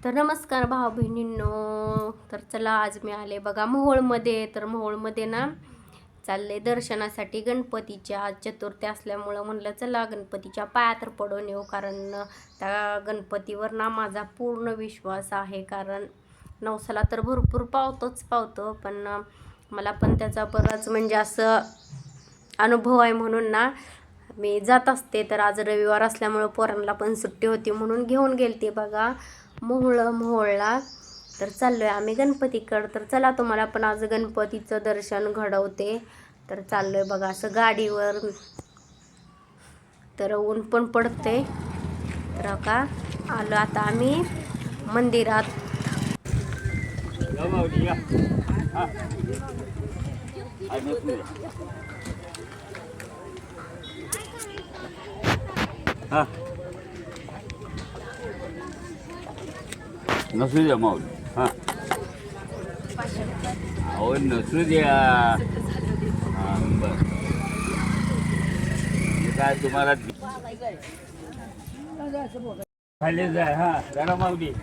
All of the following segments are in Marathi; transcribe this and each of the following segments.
तर नमस्कार भाऊ बहिणींनो. तर चला आज मी आले बघा मोहोळमध्ये. तर मोहोळमध्ये ना चालले दर्शनासाठी गणपतीच्या. आज चतुर्थी असल्यामुळं म्हणलं चला गणपतीच्या पाया तर पडून येऊ, कारण त्या गणपतीवर ना माझा पूर्ण विश्वास आहे. कारण नवसाला तर भरपूर पावतो, पण मला पण त्याचा बराच म्हणजे असं अनुभव आहे, म्हणून ना मी जात असते. तर आज रविवार असल्यामुळं पोरांना पण सुट्टी होती म्हणून घेऊन गेलते बघा मोहोळला. तर चाललोय आम्ही गणपतीकडं. तर चला तुम्हाला पण आज गणपतीचं दर्शन घडवते. तर चाललोय बघा असं गाडीवर. तर ऊन पण पडते. तर का आलो आता आम्ही मंदिरात. नसू द्या माऊली. हां अहो नसू द्या. हां बरं. काय तुम्हाला खाली जाय. हां जरा माऊली.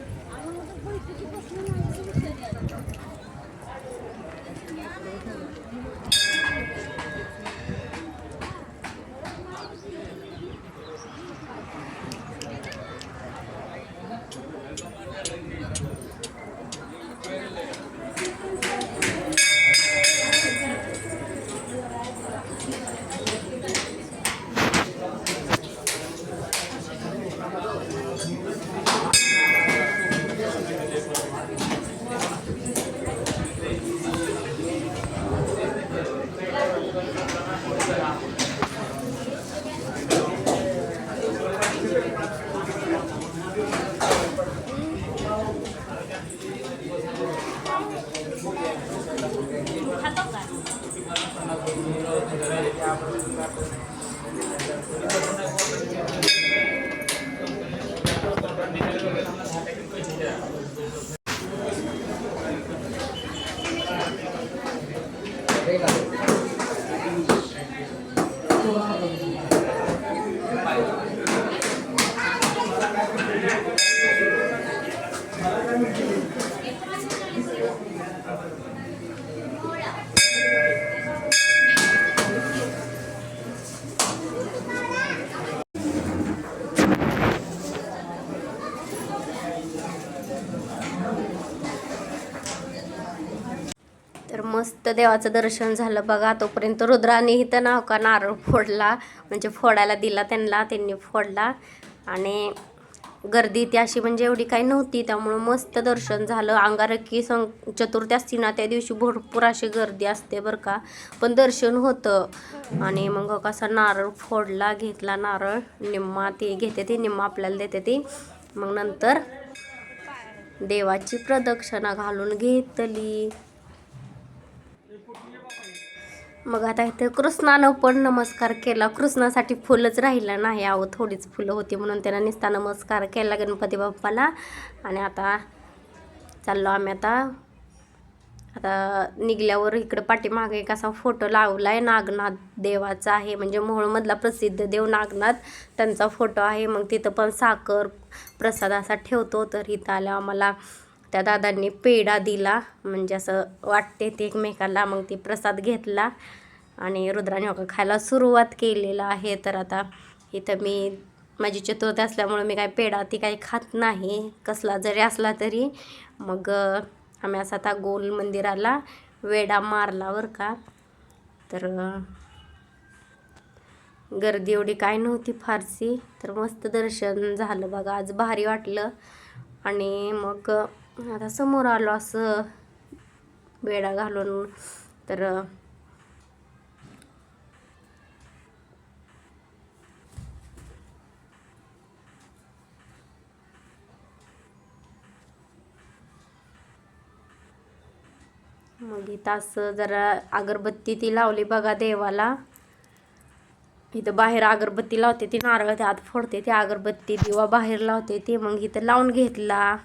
तर मस्त देवाचं दर्शन झालं बघा. तोपर्यंत रुद्राने इथं नाव का नारळ फोडला, म्हणजे फोडायला दिला त्यांनी फोडला. आणि गर्दी ती अशी म्हणजे एवढी काही नव्हती, त्यामुळं मस्त दर्शन झालं. अंगारकी चतुर्थी असती ना त्या दिवशी भरपूर अशी गर्दी असते बरं का, पण दर्शन होतं. आणि मग कसा नारळ फोडला, घेतला नारळ. निम्मा ते घेते ती, निम्मा आपल्याला देते ती. मग नंतर देवाची प्रदक्षिणा घालून घेतली. मग आता इथे कृष्णानं पण नमस्कार केला. कृष्णासाठी फुलंच राहिलं नाही, अहो थोडीच फुलं होती म्हणून त्यानं नुसता नमस्कार केला गणपती बाप्पाला. आणि आता चाललो आम्ही. आता निघल्यावर इकडं पाठीमागे एक असा फोटो लावला आहे, नागनाथ देवाचा आहे, म्हणजे मोहोळमधला प्रसिद्ध देव नागनाथ, त्यांचा फोटो आहे. मग तिथं पण साखर प्रसाद असा ठेवतो. तर इथं आल्या आम्हाला त्या दादांनी पेढा दिला, म्हणजे असं वाटते ते एकमेकाला. मग ती प्रसाद घेतला आणि रुद्राने खायला सुरुवात केलेला आहे. तर आता इथं मी माझी चतुर्थी असल्यामुळे मी काय पेढा ती काही खात नाही, कसला जरी असला तरी. मग आम्ही असा आता गोल मंदिराला वेढा मारला बरं का. तर गर्दी एवढी काय नव्हती फारशी. तर मस्त दर्शन झालं बघा, आज भारी वाटलं. आणि मग आता समोर आलो असं वेढा घालून. तर मग इथं असं जरा अगरबत्ती ती लावली बघा देवाला. इथं बाहेर अगरबत्ती लावते ती, नारळ आत फोडते ती अगरबत्ती, दिवा बाहेर लावते ती. मग इथं लावून घेतला.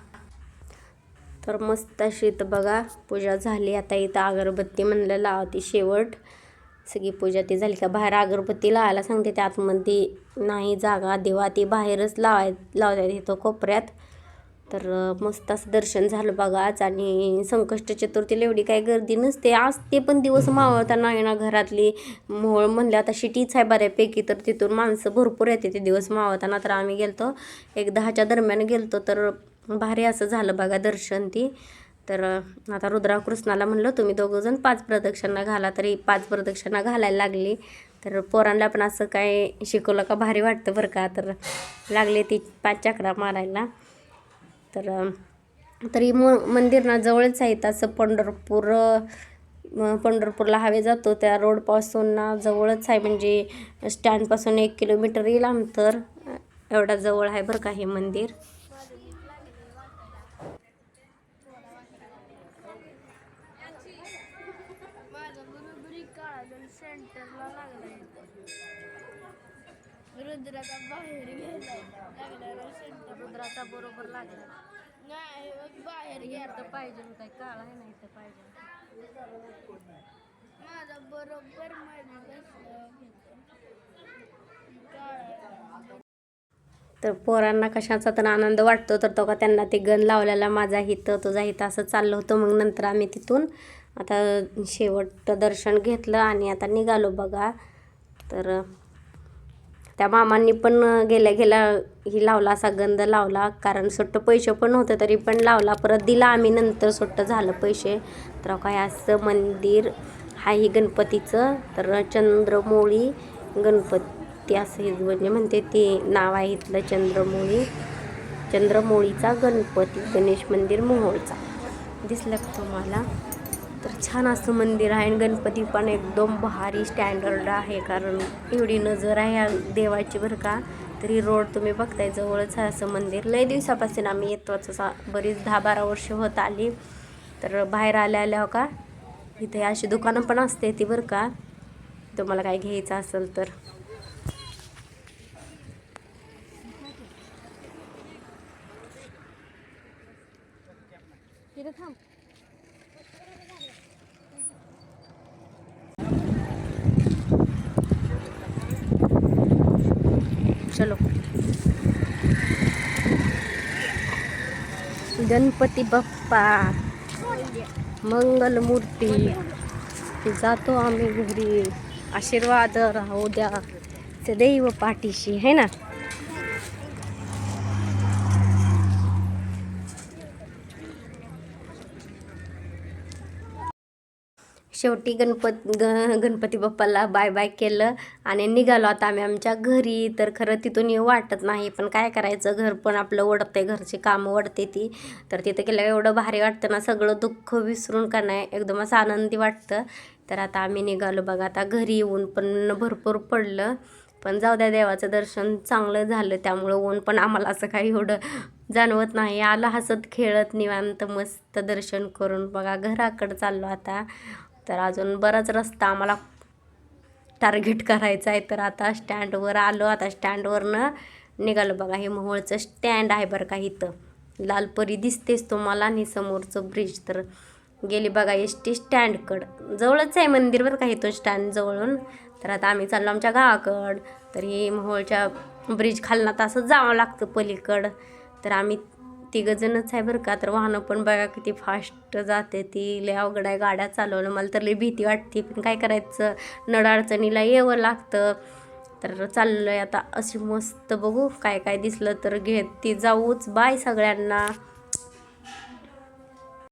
तर मस्त अशी इथं बघा पूजा झाली. आता इथं अगरबत्ती म्हणलं लावते शेवट. सगळी पूजा ती झाली का बाहेर अगरबत्ती लावायला सांगते, त्यातमध्ये नाही जागा, दिवा ती बाहेरच लावतात इथं कोपऱ्यात. तर मस्त असं दर्शन झालं बघा आज. आणि संकष्ट चतुर्थीला एवढी काही गर्दी नसते आज, ते पण दिवस मावळताना आहे ना. घरातली मोहोळ म्हणले आता शिटीच आहे बऱ्यापैकी, तर तिथून माणसं भरपूर येते ते दिवस मावळताना. तर आम्ही गेलतो 1:10च्या दरम्यान गेलतो, तर भारी असं झालं बघा दर्शन ती. तर आता रुद्राकृष्णाला म्हणलं तुम्ही दोघंजण 5 प्रदक्षिणा घाला, तरी 5 प्रदक्षिणा घालायला लागली. तर पोरांना पण असं काय शिकवलं का भारी वाटतं बरं का. तर लागले ती 5 चक्रा मारायला. तर तरी मंदिर ना जवळच आहे. असं पंढरपूरला हवे जातो त्या रोडपासून ना जवळच आहे, म्हणजे स्टँडपासून 1 किलोमीटर येईल अंतर, एवढा जवळ आहे बरं का हे मंदिर. रुद्राचा बाहेर गेलाय रुद्राचा बरोबर लागला नाही बाहेर गेला पाहिजे होता, काळा आहे नाही तर पाहिजे. माझा बरोबर तर पोरांना कशाचा तर आनंद वाटतो, तर तो का त्यांना ते गण लावलेला माझा हित तुझा हित असं चाललं होतं. मग नंतर आम्ही तिथून आता शेवट दर्शन घेतलं आणि आता निघालो बघा. तर त्या मामांनी पण गेल्या गेल्या ही लावला असा गंध लावला, कारण सुट्ट पैसे पण होते तरी पण लावला. परत दिला आम्ही नंतर सुट्ट झालं पैसे. तर काय असं मंदिर हा ही गणपतीचं, तर चंद्रमौळी गणपती असं हे म्हणजे म्हणते ते नाव आहे इथलं, चंद्रमौळीचा गणपती गणेश मंदिर मोहोळचा. दिसलं का तुम्हाला? तर छान असं मंदिर आहे आणि गणपती पण एकदम भारी स्टँडर्ड आहे, कारण एवढी नजर आहे या देवाची बरं का. तरी रोड तुम्ही बघताय जवळच आहे असं मंदिर. लय दिवसापासून आम्ही येतोच, असा बरीच 10-12 वर्ष होत आली. तर बाहेर आल्या का इथे अशी दुकानं पण असते ती बरं का, तुम्हाला काय घ्यायचं असेल तर. चलो गणपती बाप्पा मंगलमूर्ती, जातो आम्ही घरी, आशीर्वाद राहू द्या सदैव पाठीशी, है ना. शेवटी गणपती बाप्पाला बाय बाय केलं आणि निघालो आता आम्ही आमच्या घरी. तर खरं तिथून येऊ वाटत नाही, पण काय करायचं, घर पण आपलं ओढते, घरची कामं ओढते ती. तर तिथं गेलं एवढं भारी वाटतं ना, सगळं दुःख विसरून का नाही एकदम असं आनंदी वाटतं. तर आता आम्ही निघालो बघा. आता घरी येऊन पण भरपूर पडलं, पण जाऊ द्या, देवाचं दर्शन चांगलं झालं, त्यामुळं ऊन पण आम्हाला असं काही एवढं जाणवत नाही. आलं हसत खेळत निवांत मस्त दर्शन करून बघा घराकडं चाललो आता. तर अजून बराच रस्ता आम्हाला टार्गेट करायचा आहे. तर आता स्टँडवर आलो, आता स्टँडवरनं निघालो बघा. हे मोहोळचं स्टँड आहे बरं का, इथं लालपरी दिसतेच तुम्हाला आणि समोरचं ब्रिज. तर गेली बघा ST स्टँडकडं, जवळच आहे मंदिर बरं का इथं स्टँड जवळून. तर आता आम्ही चाललो आमच्या गावाकडं. तर हे मोहोळच्या ब्रिज खालना तसंच जावं लागतं पलीकडं. तर आम्ही 3 जणच आहे बरं का. तर वाहनं पण बघा किती फास्ट जाते, ती लय अवघड आहे गाड्या चालवणं. मला तर लय भीती वाटते, पण काय करायचं, नडाअडचणीला यावं लागतं. तर चाललं आहे आता अशी मस्त, बघू काय काय दिसलं तर घेत ती जाऊच. बाय सगळ्यांना.